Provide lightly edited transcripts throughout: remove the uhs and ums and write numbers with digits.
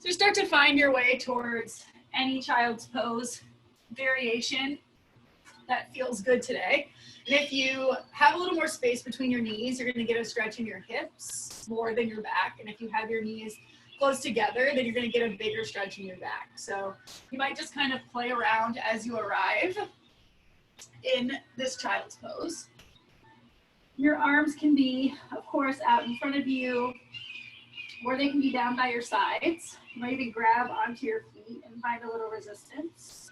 So start to find your way towards any child's pose variation that feels good today. And if you have a little more space between your knees, you're going to get a stretch in your hips more than your back. And if you have your knees close together, then you're going to get a bigger stretch in your back. So you might just kind of play around as you arrive in this child's pose. Your arms can be, of course, out in front of you, or they can be down by your sides. You might even grab onto your feet and find a little resistance.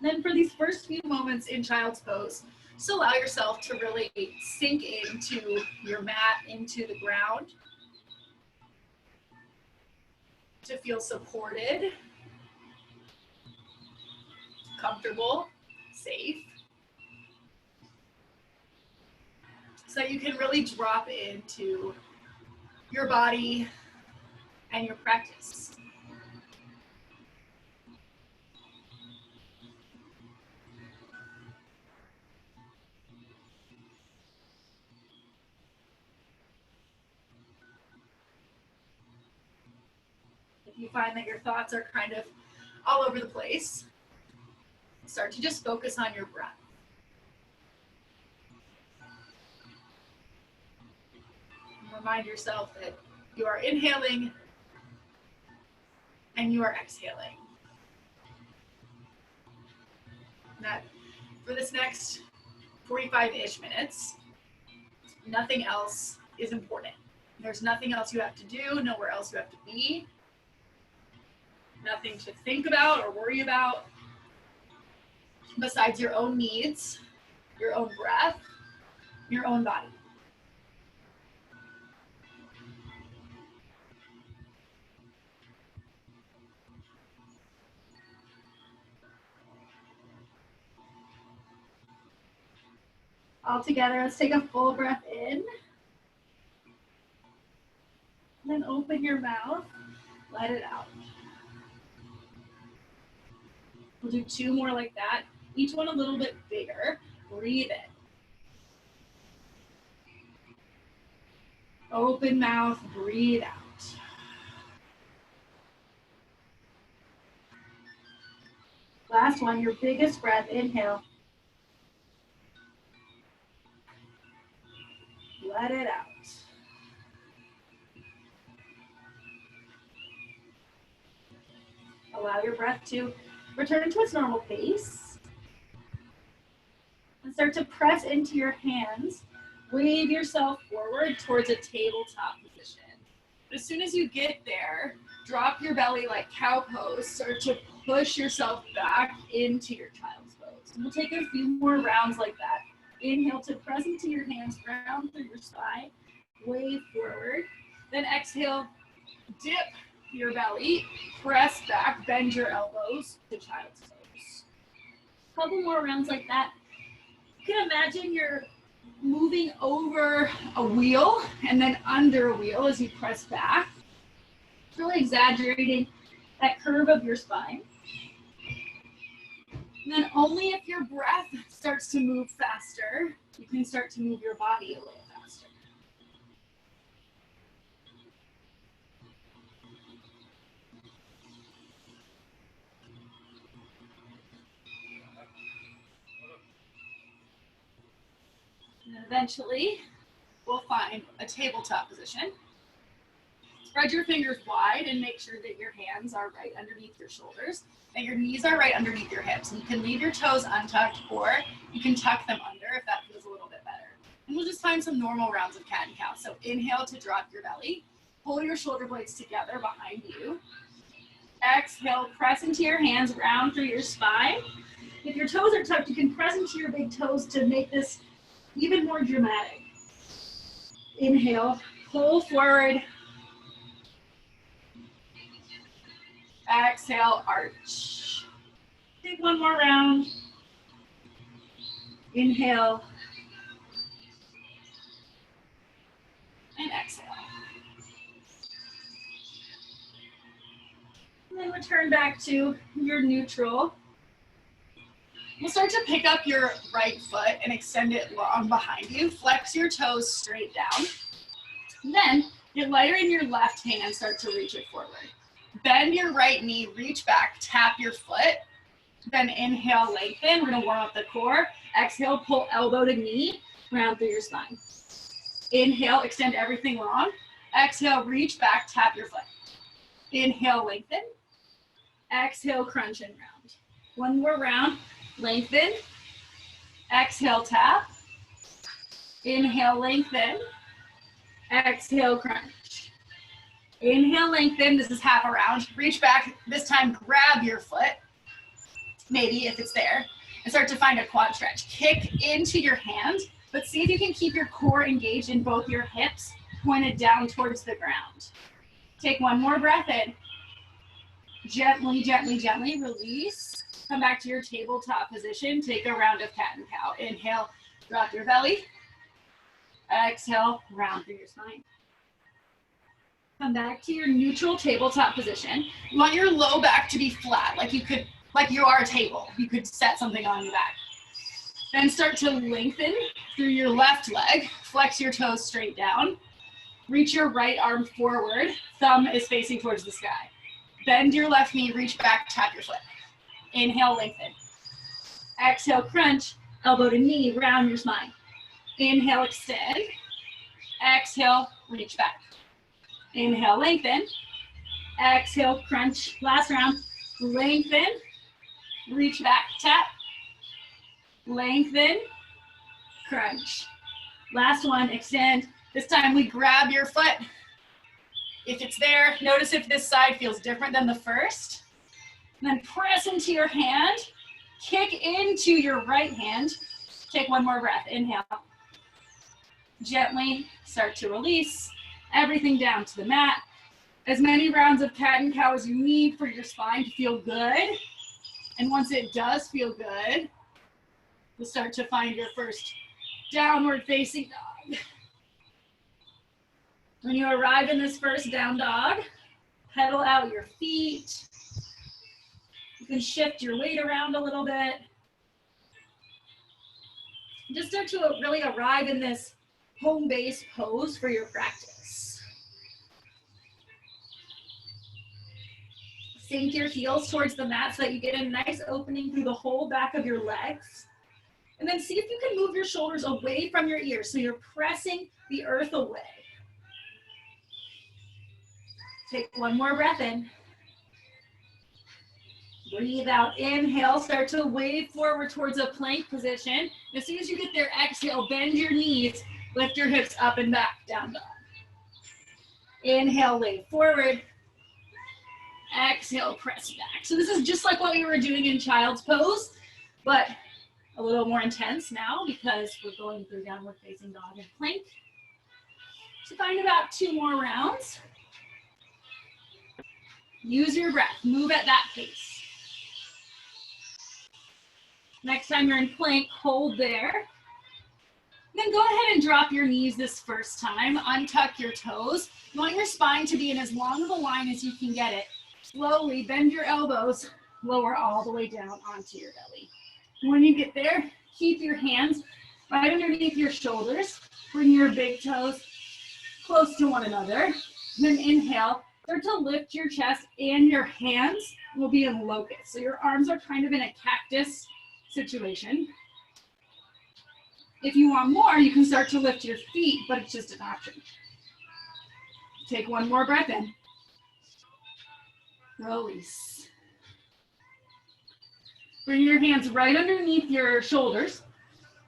Then for these first few moments in child's pose, just allow yourself to really sink into your mat, into the ground, to feel supported, comfortable, safe, so that you can really drop into your body and your practice. If you find that your thoughts are kind of all over the place, start to just focus on your breath. And remind yourself that you are inhaling and you are exhaling. And that for this next 45-ish minutes, nothing else is important. There's nothing else you have to do, nowhere else you have to be. Nothing to think about or worry about besides your own needs, your own breath, your own body. All together, let's take a full breath in. Then open your mouth, let it out. We'll do 2 more like that, each one a little bit bigger. Breathe in. Open mouth, breathe out. Last one, your biggest breath, inhale. Let it out. Allow your breath to return to its normal pace. And start to press into your hands. Wave yourself forward towards a tabletop position. As soon as you get there, drop your belly like cow pose. Start to push yourself back into your child's pose. And we'll take a few more rounds like that. Inhale to press into your hands, ground through your spine. Wave forward. Then exhale, dip your belly, press back, bend your elbows to child's pose. A couple more rounds like that. You can imagine you're moving over a wheel and then under a wheel as you press back. Really exaggerating that curve of your spine. And then only if your breath starts to move faster, you can start to move your body a little faster. And eventually, we'll find a tabletop position. Spread your fingers wide and make sure that your hands are right underneath your shoulders and your knees are right underneath your hips. And you can leave your toes untucked or you can tuck them under if that feels a little bit better. And we'll just find some normal rounds of cat and cow. So inhale to drop your belly. Pull your shoulder blades together behind you. Exhale, press into your hands, round through your spine. If your toes are tucked, you can press into your big toes to make this even more dramatic. Inhale, pull forward. Exhale, arch. Take one more round. Inhale. And exhale. And then return back to your neutral. We'll start to pick up your right foot and extend it long behind you. Flex your toes straight down. And then Get lighter in your left hand, start to reach it forward. Bend your right knee, reach back, tap your foot. Then inhale, lengthen. We're gonna warm up the core. Exhale, pull elbow to knee, round through your spine. Inhale, extend everything long. Exhale, reach back, tap your foot. Inhale, lengthen. Exhale, crunch and round. One more round, lengthen. Exhale, tap. Inhale, lengthen. Exhale, crunch. Inhale, lengthen. This is half a round. Reach back. This time, grab your foot, maybe if it's there, and start to find a quad stretch. Kick into your hand, but see if you can keep your core engaged in both your hips, pointed down towards the ground. Take one more breath in. Gently, gently, gently release. Come back to your tabletop position. Take a round of cat and cow. Inhale, drop your belly. Exhale, round through your spine. Come back to your neutral tabletop position. You want your low back to be flat, like you are a table. You could set something on your back. Then start to lengthen through your left leg. Flex your toes straight down. Reach your right arm forward. Thumb is facing towards the sky. Bend your left knee, reach back, tap your foot. Inhale, lengthen. Exhale, crunch, elbow to knee, round your spine. Inhale, extend. Exhale, reach back. Inhale, lengthen. Exhale, crunch. Last round. Lengthen. Reach back, tap. Lengthen. Crunch. Last one, extend. This time we grab your foot. If it's there, notice if this side feels different than the first. And then press into your hand. Kick into your right hand. Take one more breath. Inhale. Gently start to release everything down to the mat. As many rounds of cat and cow as you need for your spine to feel good. And once it does feel good, you'll start to find your first downward facing dog. When you arrive in this first down dog, pedal out your feet. You can shift your weight around a little bit. Just start to really arrive in this home base pose for your practice. Sink your heels towards the mat so that you get a nice opening through the whole back of your legs. And then see if you can move your shoulders away from your ears so you're pressing the earth away. Take one more breath in. Breathe out, inhale, start to wave forward towards a plank position. As soon as you get there, exhale, bend your knees, lift your hips up and back, down dog. Inhale, wave forward. Exhale, press back. So this is just like what we were doing in child's pose, but a little more intense now because we're going through downward facing dog and plank. So find about 2 more rounds. Use your breath, move at that pace. Next time you're in plank, hold there. Then go ahead and drop your knees this first time. Untuck your toes. You want your spine to be in as long of a line as you can get it. Slowly bend your elbows, lower all the way down onto your belly. When you get there, keep your hands right underneath your shoulders. Bring your big toes close to one another. Then inhale, start to lift your chest and your hands will be in locust. So your arms are kind of in a cactus situation. If you want more, you can start to lift your feet, but it's just an option. Take one more breath in. Release. Bring your hands right underneath your shoulders.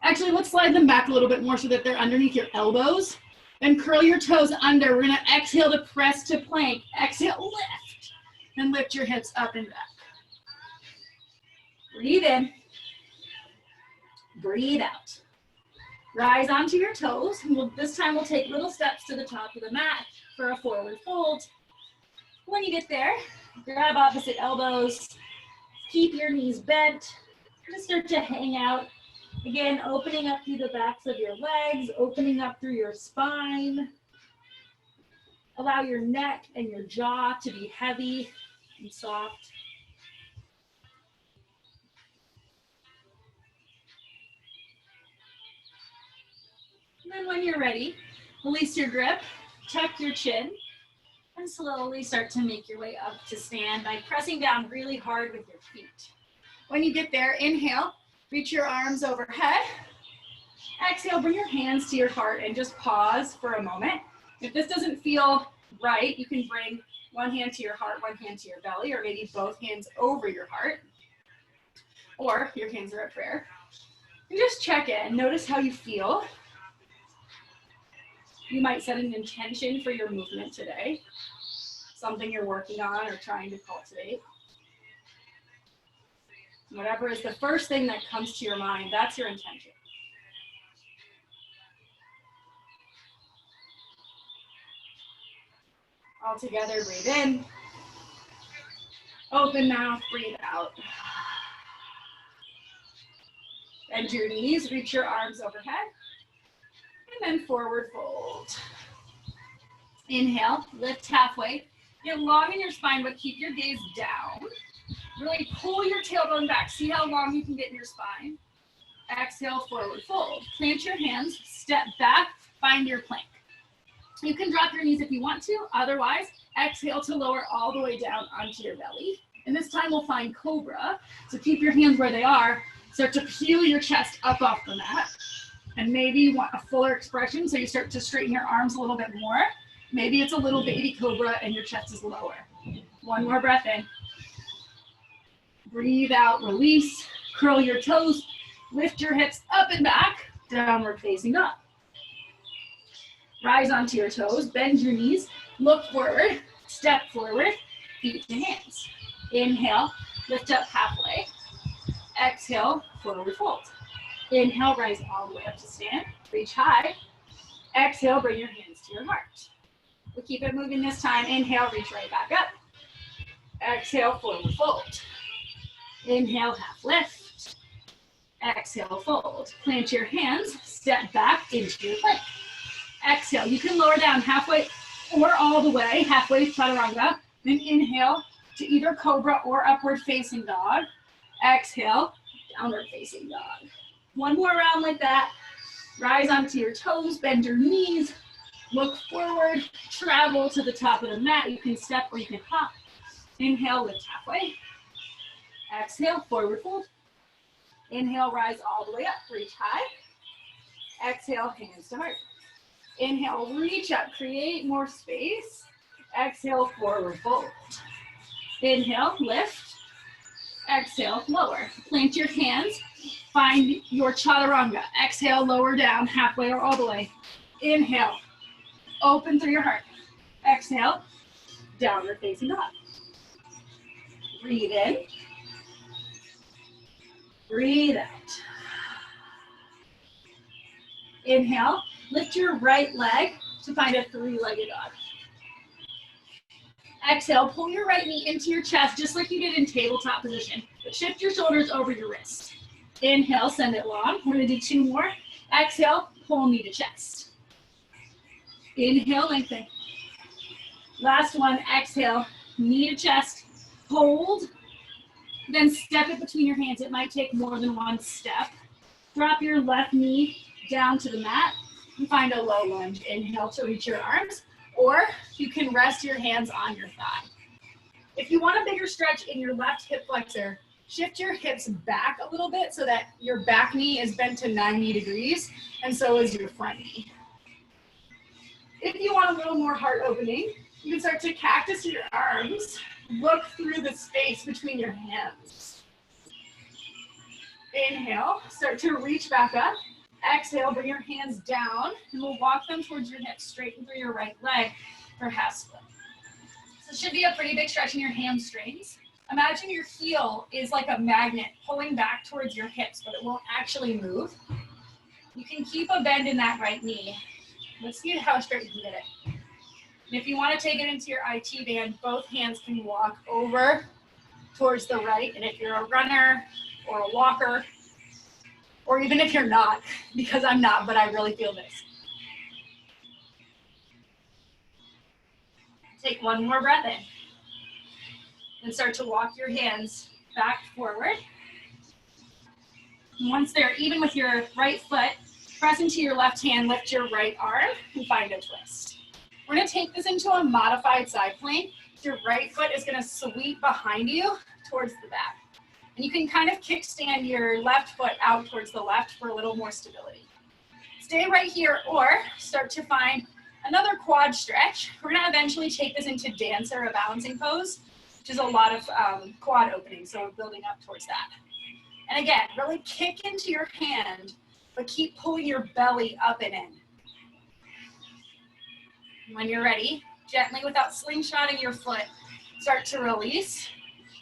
Actually, let's slide them back a little bit more so that they're underneath your elbows. Then curl your toes under. We're gonna exhale to press to plank. Exhale, lift. And lift your hips up and back. Breathe in. Breathe out. Rise onto your toes. This time we'll take little steps to the top of the mat for a forward fold. When you get there, grab opposite elbows. Keep your knees bent. Just start to hang out. Again, opening up through the backs of your legs, opening up through your spine. Allow your neck and your jaw to be heavy and soft. And then when you're ready, release your grip. Tuck your chin and slowly start to make your way up to stand by pressing down really hard with your feet. When you get there, inhale, reach your arms overhead. Exhale, bring your hands to your heart and just pause for a moment. If this doesn't feel right, you can bring one hand to your heart, one hand to your belly, or maybe both hands over your heart, or your hands are at prayer. And just check in, notice how you feel. You might set an intention for your movement today, something you're working on or trying to cultivate. Whatever is the first thing that comes to your mind, that's your intention. All together, breathe in. Open mouth, breathe out. Bend your knees, reach your arms overhead. And then forward fold. Inhale, lift halfway. Get long in your spine, but keep your gaze down. Really pull your tailbone back. See how long you can get in your spine. Exhale, forward fold. Plant your hands, step back, find your plank. You can drop your knees if you want to. Otherwise, exhale to lower all the way down onto your belly. And this time we'll find cobra. So keep your hands where they are. Start to peel your chest up off the mat. And maybe you want a fuller expression, so you start to straighten your arms a little bit more. Maybe it's a little baby cobra and your chest is lower. One more breath in. Breathe out, release. Curl your toes. Lift your hips up and back. Downward facing dog. Rise onto your toes, bend your knees, look forward, step forward, feet to hands. Inhale, lift up halfway. Exhale, forward fold. Inhale, rise all the way up to stand, reach high. Exhale, bring your hands to your heart. We'll keep it moving this time. Inhale, reach right back up. Exhale, forward fold. Inhale, half lift. Exhale, fold. Plant your hands, step back into your plank. Exhale, you can lower down halfway or all the way, halfway chaturanga. Then inhale to either cobra or upward facing dog. Exhale, downward facing dog. One more round like that. Rise onto your toes, bend your knees, look forward, travel to the top of the mat. You can step or you can hop. Inhale, lift halfway. Exhale, forward fold. Inhale, rise all the way up, reach high. Exhale, hands to heart. Inhale, reach up, create more space. Exhale, forward fold. Inhale, lift. Exhale, lower. Plant your hands. Find your chaturanga. Exhale, lower down, halfway or all the way. Inhale, open through your heart. Exhale, downward facing dog. Breathe in. Breathe out. Inhale, lift your right leg to find a three-legged dog. Exhale, pull your right knee into your chest just like you did in tabletop position, but shift your shoulders over your wrists. Inhale, send it long. We're gonna do two more. Exhale, pull knee to chest. Inhale, lengthen. Last one, exhale, knee to chest, hold, then step it between your hands. It might take more than one step. Drop your left knee down to the mat and find a low lunge. Inhale to reach your arms, or you can rest your hands on your thigh. If you want a bigger stretch in your left hip flexor, shift your hips back a little bit so that your back knee is bent to 90 degrees, and so is your front knee. If you want a little more heart opening, you can start to cactus your arms. Look through the space between your hands. Inhale, start to reach back up. Exhale, bring your hands down, and we'll walk them towards your hips, straighten through your right leg for half split. So it should be a pretty big stretch in your hamstrings. Imagine your heel is like a magnet pulling back towards your hips, but it won't actually move. You can keep a bend in that right knee. Let's see how straight you can get it. And if you want to take it into your IT band, both hands can walk over towards the right. And if you're a runner or a walker, or even if you're not, because I'm not, but I really feel this. Take one more breath in. And start to walk your hands back forward. And once they're even with your right foot, press into your left hand, lift your right arm, and find a twist. We're gonna take this into a modified side plank. Your right foot is gonna sweep behind you towards the back. And you can kind of kickstand your left foot out towards the left for a little more stability. Stay right here or start to find another quad stretch. We're gonna eventually take this into dancer, a balancing pose, which is a lot of quad opening, so building up towards that. And again, really kick into your hand, but keep pulling your belly up and in. When you're ready, gently without slingshotting your foot, start to release.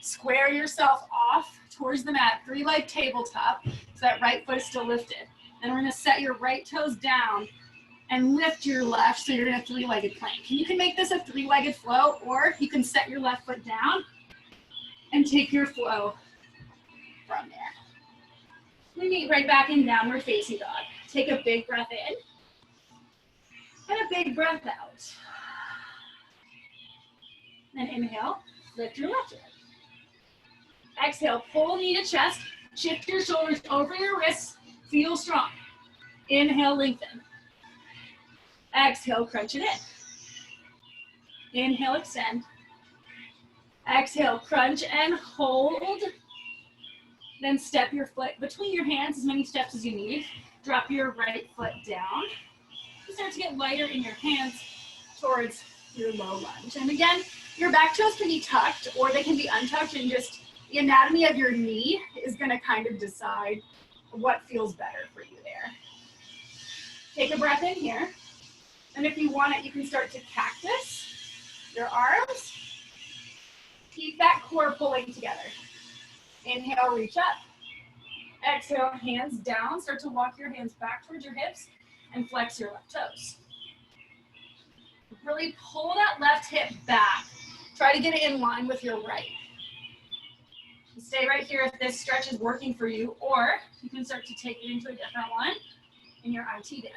Square yourself off towards the mat, three-leg tabletop, so that right foot is still lifted. Then we're gonna set your right toes down and lift your left, so you're in a three-legged plank. You can make this a three-legged flow, or you can set your left foot down and take your flow from there. We meet right back in downward facing dog. Take a big breath in and a big breath out. Then inhale, lift your left leg. Exhale, pull knee to chest, shift your shoulders over your wrists, feel strong. Inhale, lengthen. Exhale, crunch it in. Inhale, extend. Exhale, crunch and hold. Then step your foot between your hands, as many steps as you need. Drop your right foot down. You start to get lighter in your hands towards your low lunge. And again, your back toes can be tucked or they can be untucked, and just the anatomy of your knee is gonna kind of decide what feels better for you there. Take a breath in here. And if you want it, you can start to cactus your arms. Keep that core pulling together. Inhale, reach up. Exhale, hands down. Start to walk your hands back towards your hips and flex your left toes. Really pull that left hip back. Try to get it in line with your right. Stay right here if this stretch is working for you, or you can start to take it into a different one in your IT band.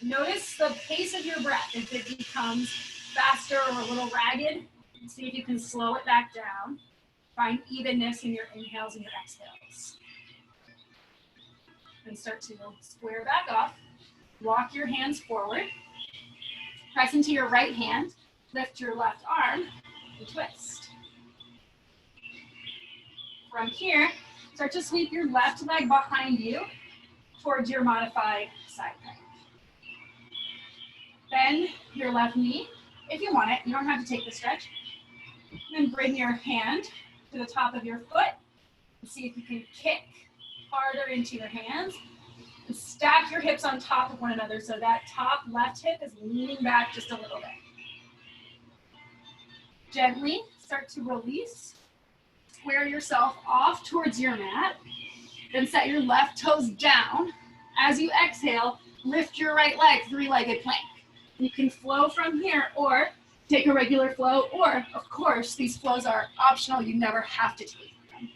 Notice the pace of your breath. If it becomes faster or a little ragged, see if you can slow it back down. Find evenness in your inhales and your exhales. Then start to square back off. Walk your hands forward. Press into your right hand. Lift your left arm and twist. From here, start to sweep your left leg behind you towards your modified side plank. Bend your left knee if you want it. You don't have to take the stretch. Then bring your hand to the top of your foot and see if you can kick harder into your hands. And stack your hips on top of one another so that top left hip is leaning back just a little bit. Gently start to release. Square yourself off towards your mat. Then set your left toes down. As you exhale, lift your right leg, three-legged plank. You can flow from here or take a regular flow, or of course, these flows are optional. You never have to take them.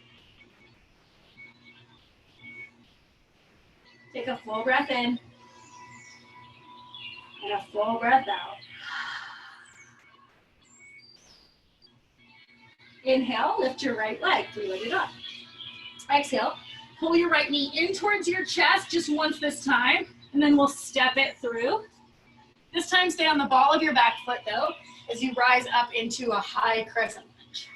Take a full breath in and a full breath out. Inhale, lift your right leg, three-legged up. Exhale, pull your right knee in towards your chest just once this time, and then we'll step it through. This time, stay on the ball of your back foot, though, as you rise up into a high crescent lunge.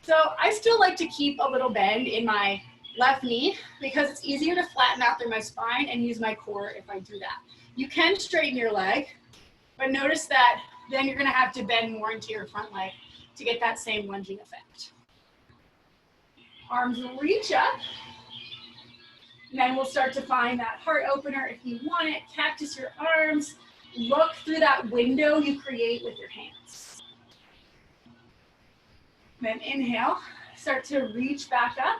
So I still like to keep a little bend in my left knee because it's easier to flatten out through my spine and use my core if I do that. You can straighten your leg, but notice that then you're gonna have to bend more into your front leg to get that same lunging effect. Arms reach up. And then we'll start to find that heart opener if you want it. Cactus your arms. Look through that window you create with your hands. Then inhale, start to reach back up.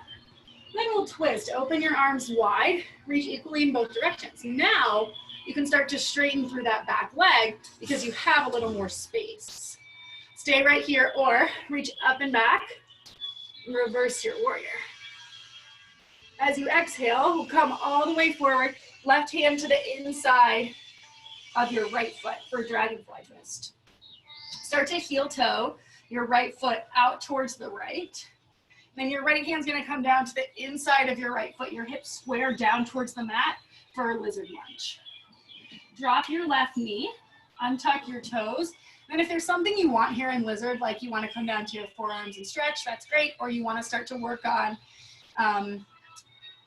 Then we'll twist. Open your arms wide, reach equally in both directions. Now you can start to straighten through that back leg because you have a little more space. Stay right here or reach up and back. Reverse your warrior. As you exhale, we'll come all the way forward. Left hand to the inside of your right foot for dragonfly twist. Start to heel toe your right foot out towards the right. Then your right hand's gonna come down to the inside of your right foot. Your hips square down towards the mat. for lizard lunge. Drop your left knee, untuck your toes. And if there's something you want here in lizard, like you want to come down to your forearms and stretch, that's great. Or you want to start to work on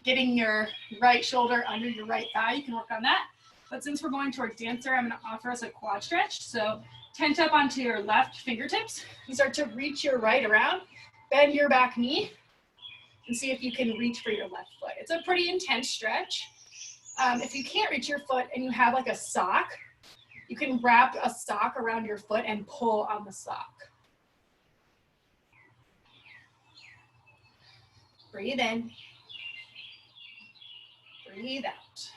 getting your right shoulder under your right thigh, you can work on that. But since we're going toward dancer, I'm going to offer us a quad stretch. So tent up onto your left fingertips and start to reach your right around, bend your back knee, and see if you can reach for your left foot. It's a pretty intense stretch. If you can't reach your foot and you have like a sock, you can wrap a sock around your foot and pull on the sock. Breathe in. Breathe out.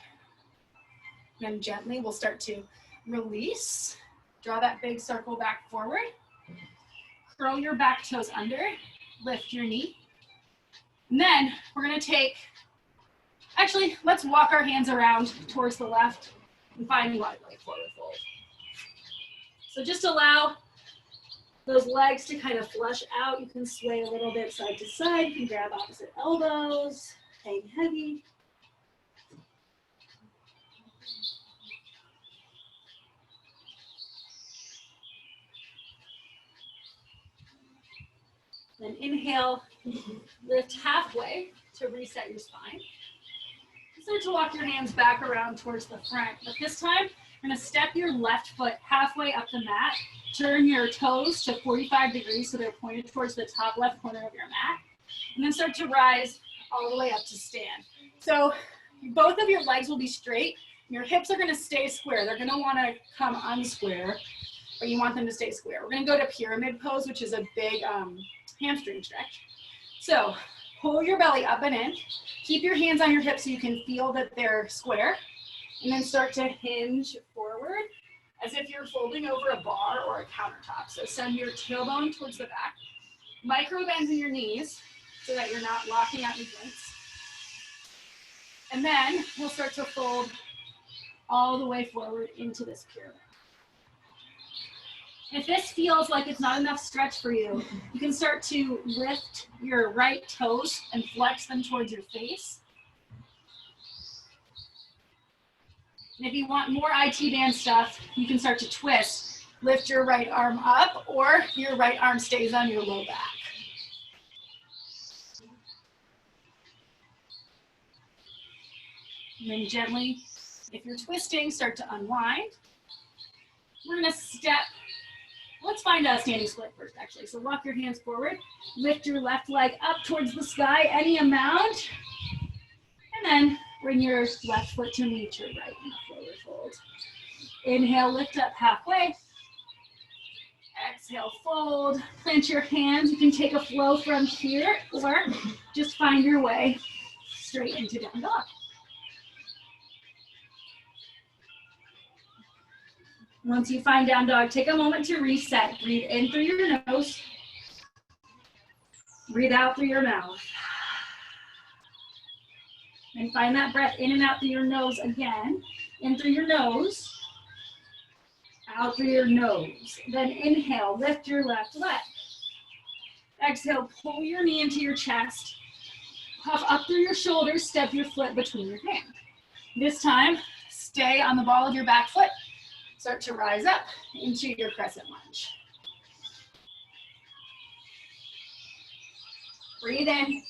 Then gently we'll start to release. Draw that big circle back forward. Curl your back toes under. Lift your knee. And then we're going to take, actually, let's walk our hands around towards the left and find wide leg forward fold. So just allow those legs to kind of flush out. You can sway a little bit side to side. You can grab opposite elbows, hang heavy. Then inhale, lift halfway to reset your spine. Start to walk your hands back around towards the front. But this time, you're going to step your left foot halfway up the mat. Turn your toes to 45 degrees so they're pointed towards the top left corner of your mat. And then start to rise all the way up to stand. So both of your legs will be straight. Your hips are going to stay square. They're going to want to come unsquare, but you want them to stay square. We're going to go to pyramid pose, which is a big hamstring stretch. So pull your belly up and in. Keep your hands on your hips so you can feel that they're square. And then start to hinge forward as if you're folding over a bar or a countertop. So send your tailbone towards the back. Micro bends in your knees so that you're not locking out your joints. And then we'll start to fold all the way forward into this pyramid. If this feels like it's not enough stretch for you, you can start to lift your right toes and flex them towards your face. And if you want more IT band stuff, you can start to twist. Lift your right arm up, or your right arm stays on your low back. And then gently, if you're twisting, start to unwind. We're gonna step. Let's find a standing split first, actually. So walk your hands forward, lift your left leg up towards the sky, any amount, and then bring your left foot to meet your right in a forward fold. Inhale, lift up halfway. Exhale, fold. Plant your hands. You can take a flow from here, or just find your way straight into down dog. Once you find down dog, take a moment to reset. Breathe in through your nose. Breathe out through your mouth. And find that breath in and out through your nose again. In through your nose. Out through your nose. Then inhale, lift your left leg. Exhale, pull your knee into your chest. Puff up through your shoulders, step your foot between your hands. This time, stay on the ball of your back foot. Start to rise up into your crescent lunge. Breathe in.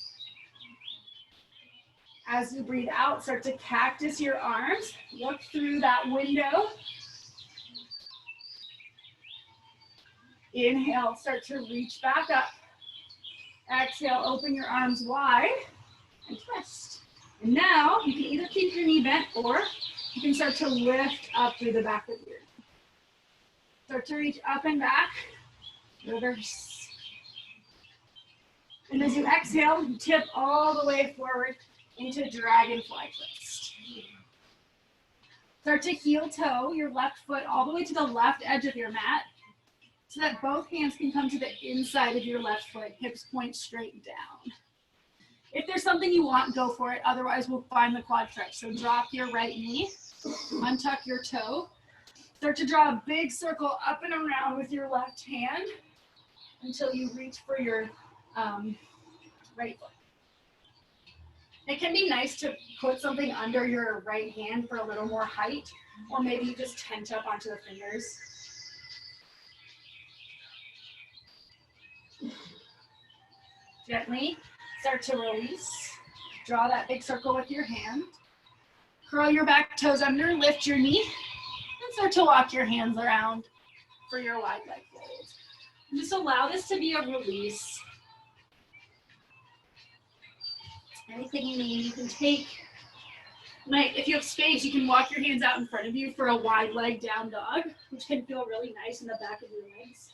As you breathe out, start to cactus your arms. Look through that window. Inhale, start to reach back up. Exhale, open your arms wide and twist. And now you can either keep your knee bent or you can start to lift up through the back of your knee. Start to reach up and back, reverse. And as you exhale, you tip all the way forward into dragonfly twist. Start to heel toe your left foot all the way to the left edge of your mat so that both hands can come to the inside of your left foot, hips point straight down. If there's something you want, go for it. Otherwise, we'll find the quad stretch. So drop your right knee, untuck your toe. Start to draw a big circle up and around with your left hand until you reach for your right foot. It can be nice to put something under your right hand for a little more height, or maybe you just tense up onto the fingers. Gently start to release. Draw that big circle with your hand. Curl your back toes under, lift your knee, and start to walk your hands around for your wide leg fold. And just allow this to be a release. Anything you need, you can take. If you have space, you can walk your hands out in front of you for a wide leg down dog, which can feel really nice in the back of your legs.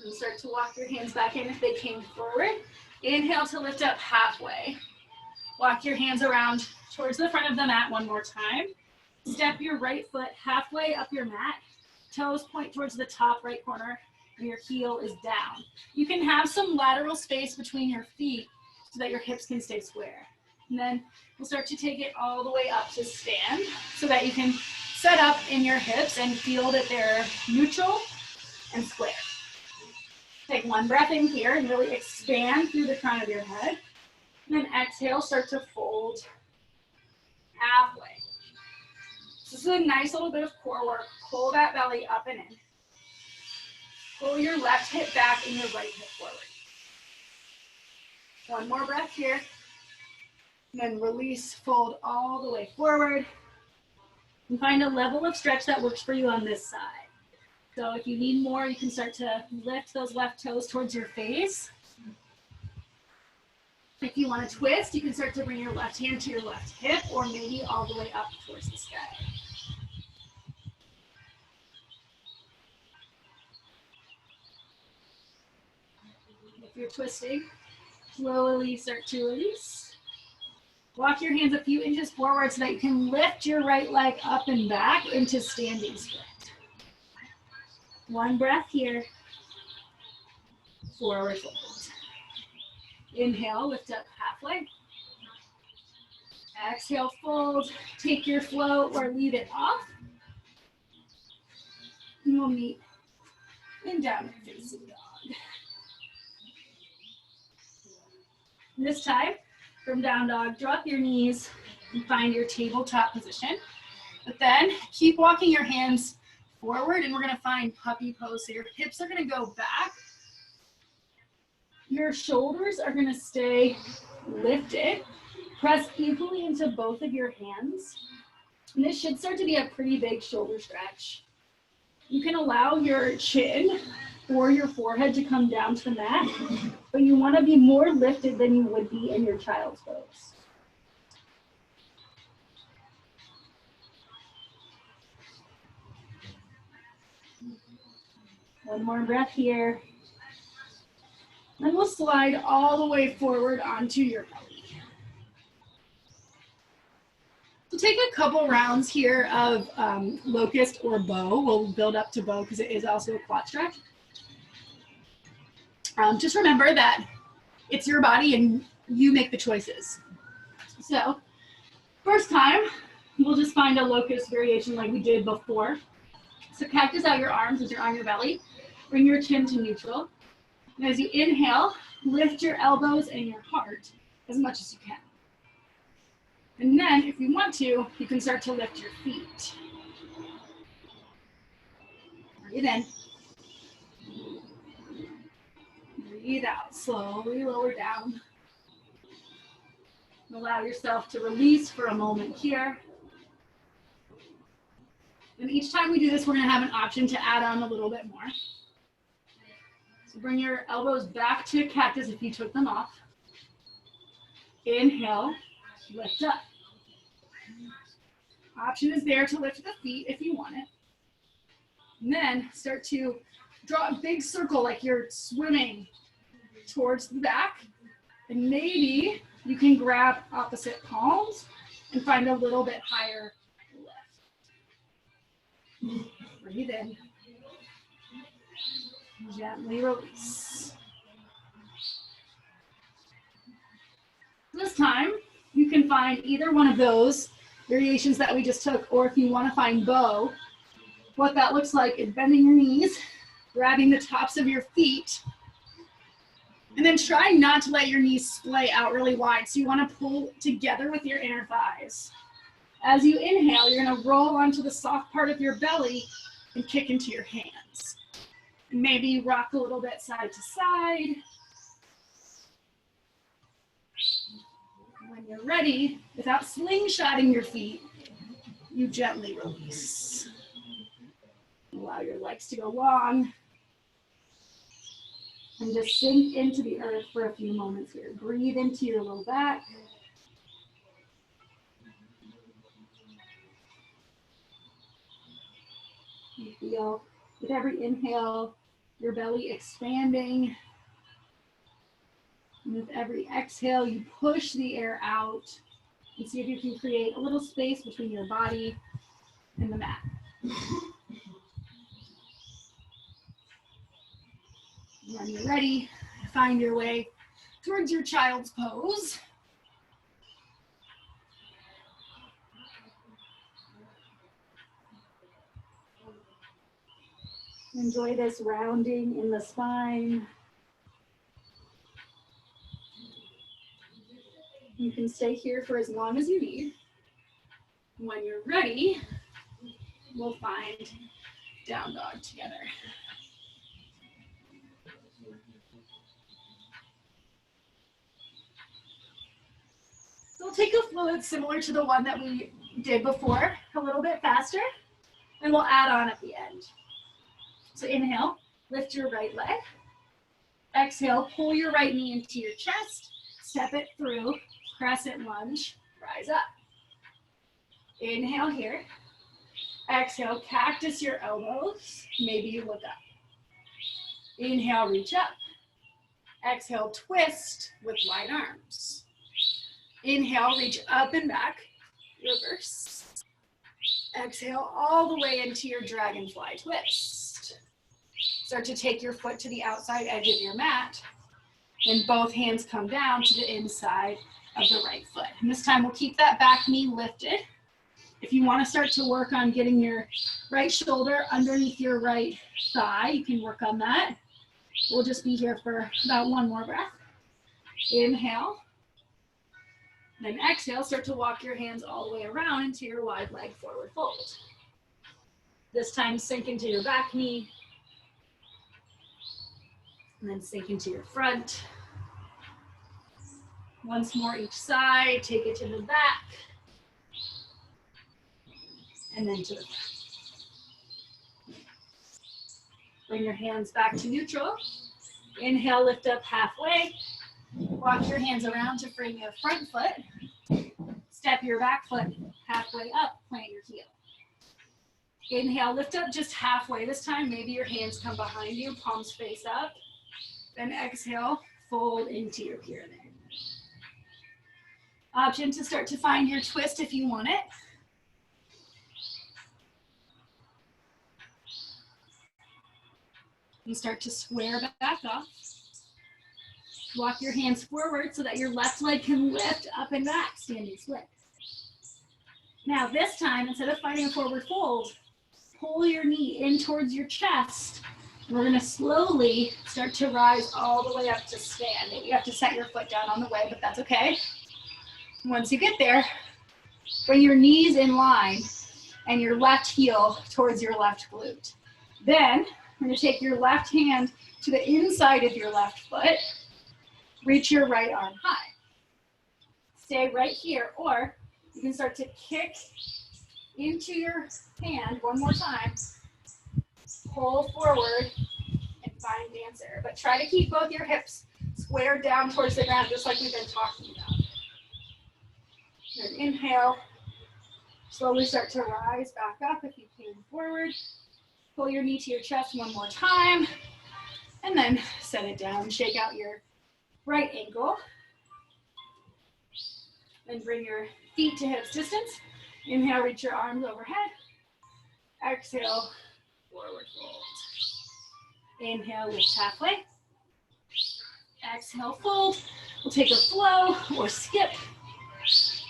And start to walk your hands back in if they came forward. Inhale to lift up halfway. Walk your hands around towards the front of the mat one more time. Step your right foot halfway up your mat. Toes point towards the top right corner, and your heel is down. You can have some lateral space between your feet so that your hips can stay square. And then we'll start to take it all the way up to stand so that you can set up in your hips and feel that they're neutral and square. Take one breath in here and really expand through the crown of your head. And then exhale, start to fold halfway. This is a nice little bit of core work. Pull that belly up and in. Pull your left hip back and your right hip forward. One more breath here. And then release, fold all the way forward. And find a level of stretch that works for you on this side. So if you need more, you can start to lift those left toes towards your face. If you want to twist, you can start to bring your left hand to your left hip or maybe all the way up towards the sky. If you're twisting, slowly start to release. Walk your hands a few inches forward so that you can lift your right leg up and back into standing split. One breath here. Forward fold. Inhale, lift up halfway. Exhale, fold. Take your float or leave it off. And we'll meet in downward facing dog. This time, from down dog, drop your knees and find your tabletop position. But then keep walking your hands forward, and we're going to find puppy pose. So your hips are going to go back. Your shoulders are going to stay lifted. Press equally into both of your hands. And this should start to be a pretty big shoulder stretch. You can allow your chin or your forehead to come down to the mat, but you want to be more lifted than you would be in your child's pose. One more breath here. Then we'll slide all the way forward onto your belly. So take a couple rounds here of locust or bow. We'll build up to bow because it is also a quad stretch. Just remember that it's your body and you make the choices. So first time, we'll just find a locust variation like we did before. So cactus out your arms as you're on your belly. Bring your chin to neutral. And as you inhale, lift your elbows and your heart as much as you can. And then, if you want to, you can start to lift your feet. Breathe in. Breathe out. Slowly lower down. Allow yourself to release for a moment here. And each time we do this, we're going to have an option to add on a little bit more. So bring your elbows back to cactus if you took them off. Inhale, lift up. Option is there to lift the feet if you want it. And then start to draw a big circle like you're swimming towards the back. And maybe you can grab opposite palms and find a little bit higher lift. Breathe in. Gently release. This time, you can find either one of those variations that we just took, or if you want to find bow, what that looks like is bending your knees, grabbing the tops of your feet. And then try not to let your knees splay out really wide. So you want to pull together with your inner thighs. As you inhale, you're going to roll onto the soft part of your belly and kick into your hands. And maybe rock a little bit side to side. When you're ready, without slingshotting your feet, you gently release. Allow your legs to go long. And just sink into the earth for a few moments here. Breathe into your low back. You feel with every inhale, your belly expanding. And with every exhale, you push the air out. And see if you can create a little space between your body and the mat. When you're ready, find your way towards your child's pose. Enjoy this rounding in the spine. You can stay here for as long as you need. When you're ready, we'll find down dog together. So we'll take a flow that's similar to the one that we did before, a little bit faster, and we'll add on at the end. So inhale, lift your right leg. Exhale, pull your right knee into your chest, step it through, crescent lunge, rise up. Inhale here. Exhale, cactus your elbows. Maybe you look up. Inhale, reach up. Exhale, twist with wide arms. Inhale, reach up and back, reverse. Exhale all the way into your dragonfly twist. Start to take your foot to the outside edge of your mat, and both hands come down to the inside of the right foot. And this time we'll keep that back knee lifted. If you want to start to work on getting your right shoulder underneath your right thigh, you can work on that. We'll just be here for about one more breath. Inhale. Then exhale, start to walk your hands all the way around into your wide leg forward fold. This time sink into your back knee. And then sink into your front. Once more each side, take it to the back. And then to the front. Bring your hands back to neutral. Inhale, lift up halfway. Walk your hands around to frame your front foot. Step your back foot halfway up, plant your heel. Inhale, lift up just halfway this time. Maybe your hands come behind you, palms face up. Then exhale, fold into your pyramid. Option to start to find your twist if you want it. You start to square back off. Walk your hands forward so that your left leg can lift up and back, standing split. Now this time, instead of finding a forward fold, pull your knee in towards your chest. And we're gonna slowly start to rise all the way up to stand. You have to set your foot down on the way, but that's okay. Once you get there, bring your knees in line and your left heel towards your left glute. Then we're gonna take your left hand to the inside of your left foot. Reach your right arm high. Stay right here, or you can start to kick into your hand one more time. Pull forward and find dancer. But try to keep both your hips squared down towards the ground, just like we've been talking about. Then inhale. Slowly start to rise back up if you can forward. Pull your knee to your chest one more time. And then set it down. Shake out your right ankle. Then bring your feet to hips distance. Inhale, reach your arms overhead. Exhale, forward fold. Inhale, lift halfway. Exhale, fold. We'll take a flow or skip.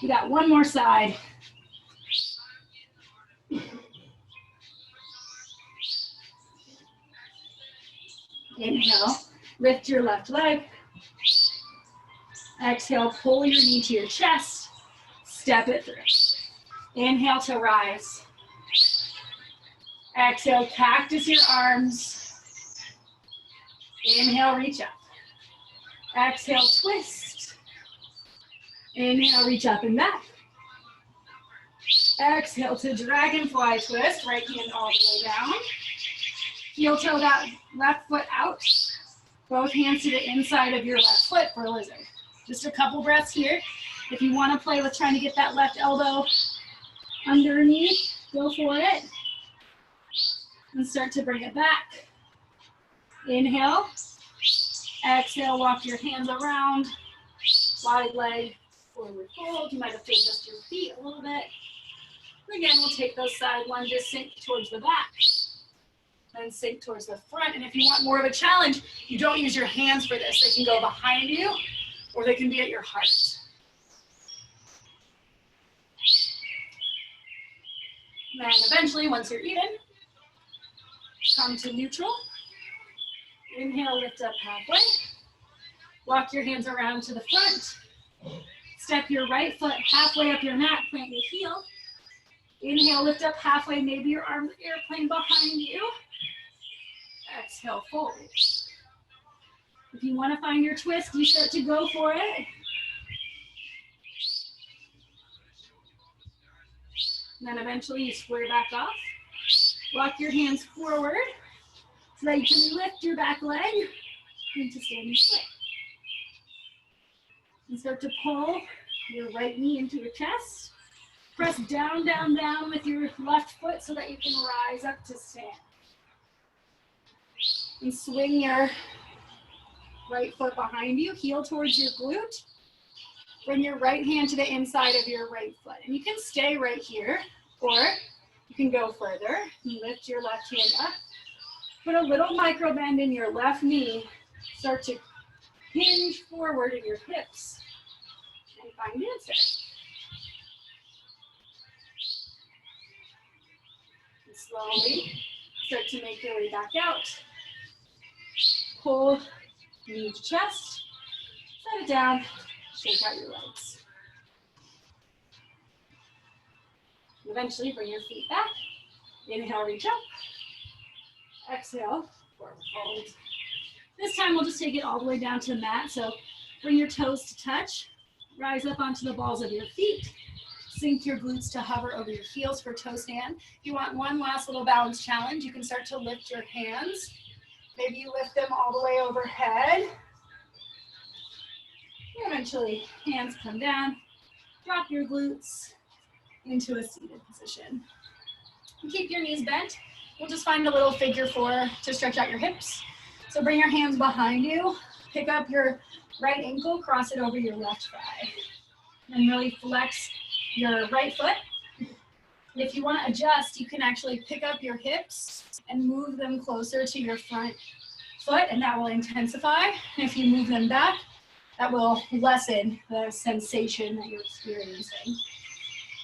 We got one more side. Inhale, lift your left leg. Exhale, pull your knee to your chest. Step it through. Inhale to rise. Exhale, cactus your arms. Inhale, reach up. Exhale, twist. Inhale, reach up and back. Exhale to dragonfly twist, right hand all the way down. Heel toe that left foot out. Both hands to the inside of your left foot for a lizard. Just a couple breaths here. If you want to play with trying to get that left elbow underneath, go for it. And start to bring it back. Inhale. Exhale, walk your hands around. Wide leg, forward fold. You might have to adjust your feet a little bit. Again, we'll take those side lunges, sink towards the back. Then sink towards the front. And if you want more of a challenge, you don't use your hands for this. They can go behind you, or they can be at your heart. Then eventually, once you're even, come to neutral. Inhale, lift up halfway. Walk your hands around to the front. Step your right foot halfway up your mat, plant your heel. Inhale, lift up halfway, maybe your arms are airplane behind you. Exhale, fold. If you want to find your twist, you start to go for it. And then eventually you square back off. Walk your hands forward so that you can lift your back leg into standing split. And start to pull your right knee into your chest. Press down, down, down with your left foot so that you can rise up to stand. And swing your right foot behind you, heel towards your glute. Bring your right hand to the inside of your right foot. And you can stay right here, or you can go further. And lift your left hand up. Put a little micro bend in your left knee. Start to hinge forward in your hips. And find answer. And slowly start to make your way back out. Pull knee to chest. Set it down. Shake out your legs. Eventually bring your feet back. Inhale, reach up. Exhale, forward fold. This time we'll just take it all the way down to the mat. So bring your toes to touch. Rise up onto the balls of your feet. Sink your glutes to hover over your heels for toe stand. If you want one last little balance challenge, you can start to lift your hands. Maybe you lift them all the way overhead. And eventually, hands come down. Drop your glutes into a seated position. And keep your knees bent. We'll just find a little figure four to stretch out your hips. So bring your hands behind you. Pick up your right ankle, cross it over your left thigh. And really flex your right foot. If you want to adjust, you can actually pick up your hips and move them closer to your front foot, and that will intensify. And if you move them back, that will lessen the sensation that you're experiencing.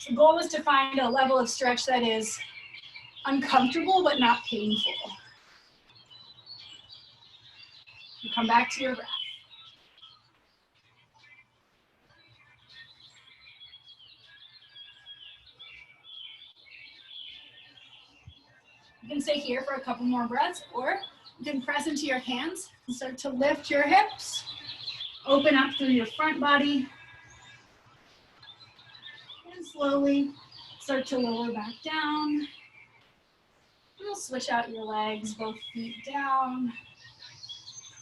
So the goal is to find a level of stretch that is uncomfortable but not painful. And come back to your breath. You can stay here for a couple more breaths, or you can press into your hands and start to lift your hips. Open up through your front body. And slowly start to lower back down. You'll switch out your legs, both feet down.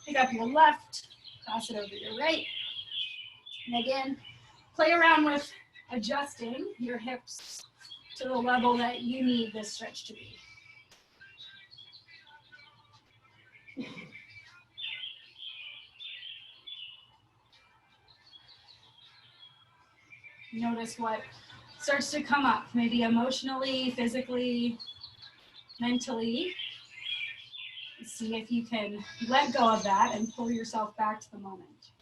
Pick up your left, cross it over your right. And again, play around with adjusting your hips to the level that you need this stretch to be. Notice what starts to come up, maybe emotionally, physically, mentally. See if you can let go of that and pull yourself back to the moment.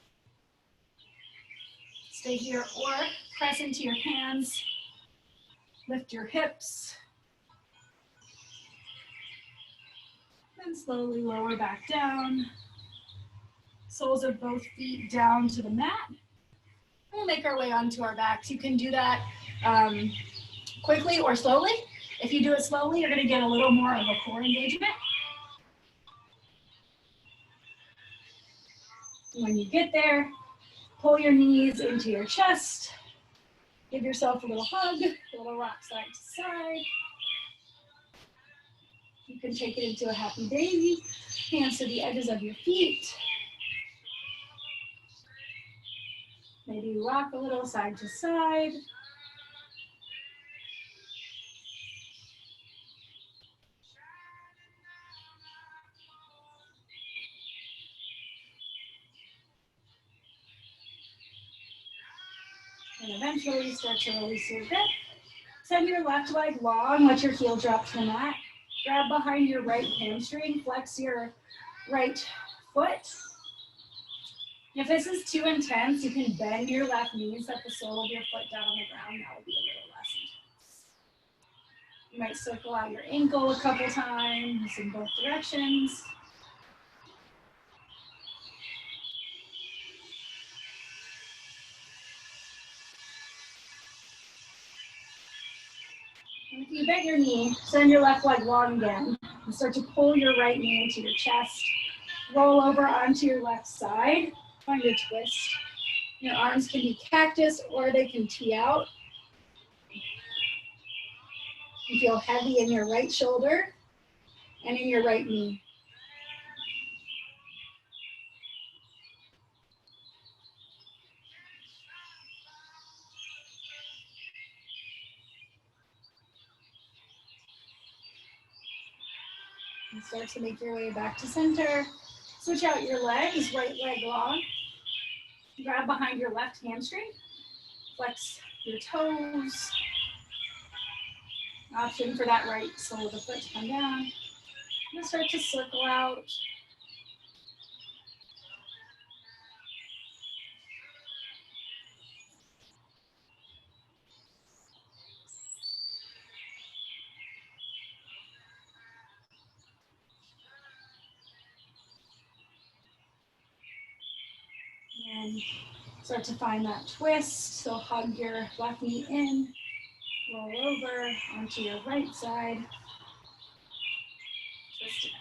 Stay here or press into your hands. Lift your hips. And slowly lower back down. Soles of both feet down to the mat. We'll make our way onto our backs. You can do that quickly or slowly. If you do it slowly, you're going to get a little more of a core engagement. When you get there, pull your knees into your chest. Give yourself a little hug, a little rock side to side. You can take it into a happy daisy. Hands to the edges of your feet. Maybe rock a little side to side. And eventually start to release your grip. Send your left leg long, let your heel drop to the mat. Grab behind your right hamstring, flex your right foot. If this is too intense, you can bend your left knee and set the sole of your foot down on the ground. That will be a little less intense. You might circle out your ankle a couple times in both directions. And if you bend your knee, send your left leg long again and start to pull your right knee into your chest. Roll over onto your left side. Find a twist. Your arms can be cactus or they can tee out. You feel heavy in your right shoulder and in your right knee. And start to make your way back to center. Switch out your legs, right leg long. Grab behind your left hamstring. Flex your toes. Option for that right sole of the foot to come down. And start to circle out. And start to find that twist. So hug your left knee in, roll over onto your right side. Twist it.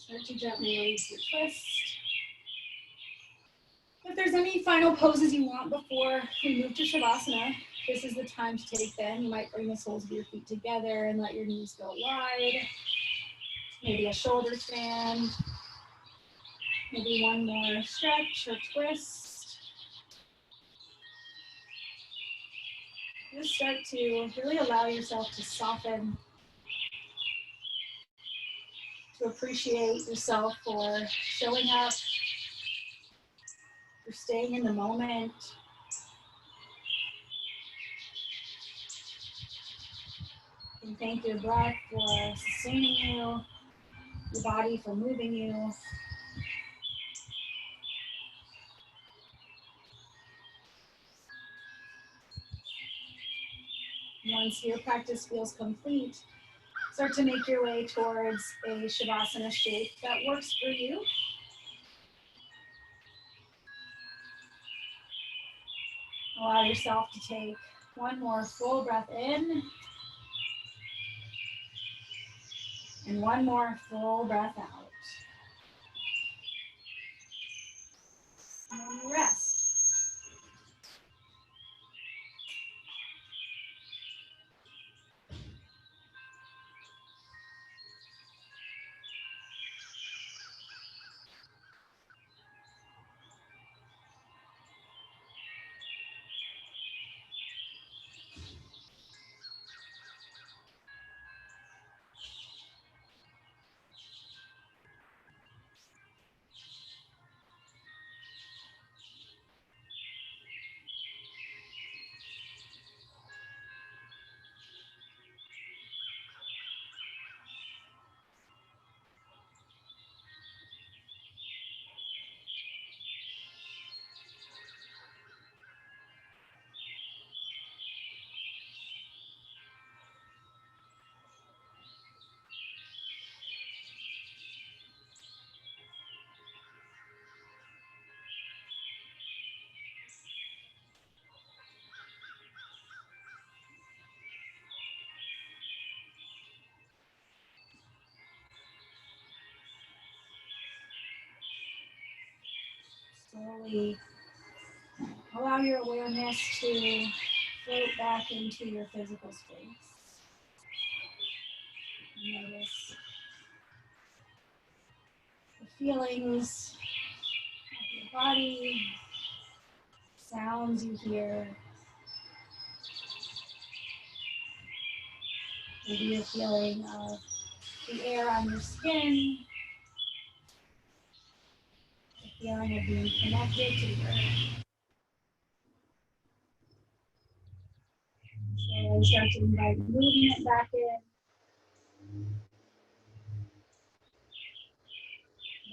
Start to gently release your twist. If there's any final poses you want before we move to Shavasana, this is the time to take them. You might bring the soles of your feet together and let your knees go wide. Maybe a shoulder stand. Maybe one more stretch or twist. Just start to really allow yourself to soften, to appreciate yourself for showing up, for staying in the moment. And thank your breath for sustaining you, your body for moving you. Once your practice feels complete, start to make your way towards a Shavasana shape that works for you. Allow yourself to take one more full breath in and one more full breath out. And then you rest. Slowly allow your awareness to float back into your physical space. Notice the feelings of your body, sounds you hear. Maybe a feeling of the air on your skin, the feeling of being connected to the earth. So start to invite movement back in.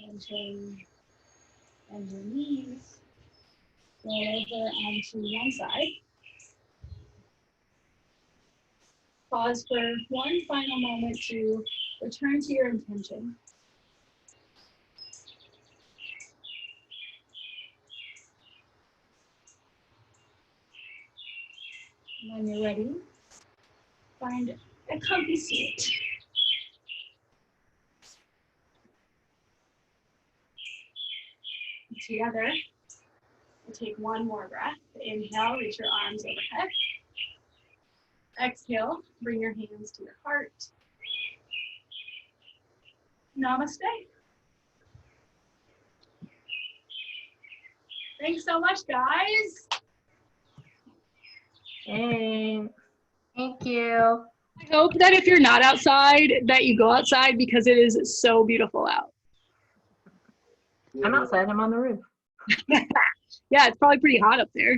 Eventually bend your knees, roll over onto one side. Pause for one final moment to return to your intention. And when you're ready, find a comfy seat. Together, we'll take one more breath. Inhale, reach your arms overhead. Exhale, bring your hands to your heart. Namaste. Thanks so much, guys. Thank you. I hope that if you're not outside, that you go outside because it is so beautiful out. I'm outside, I'm on the roof. Yeah, it's probably pretty hot up there.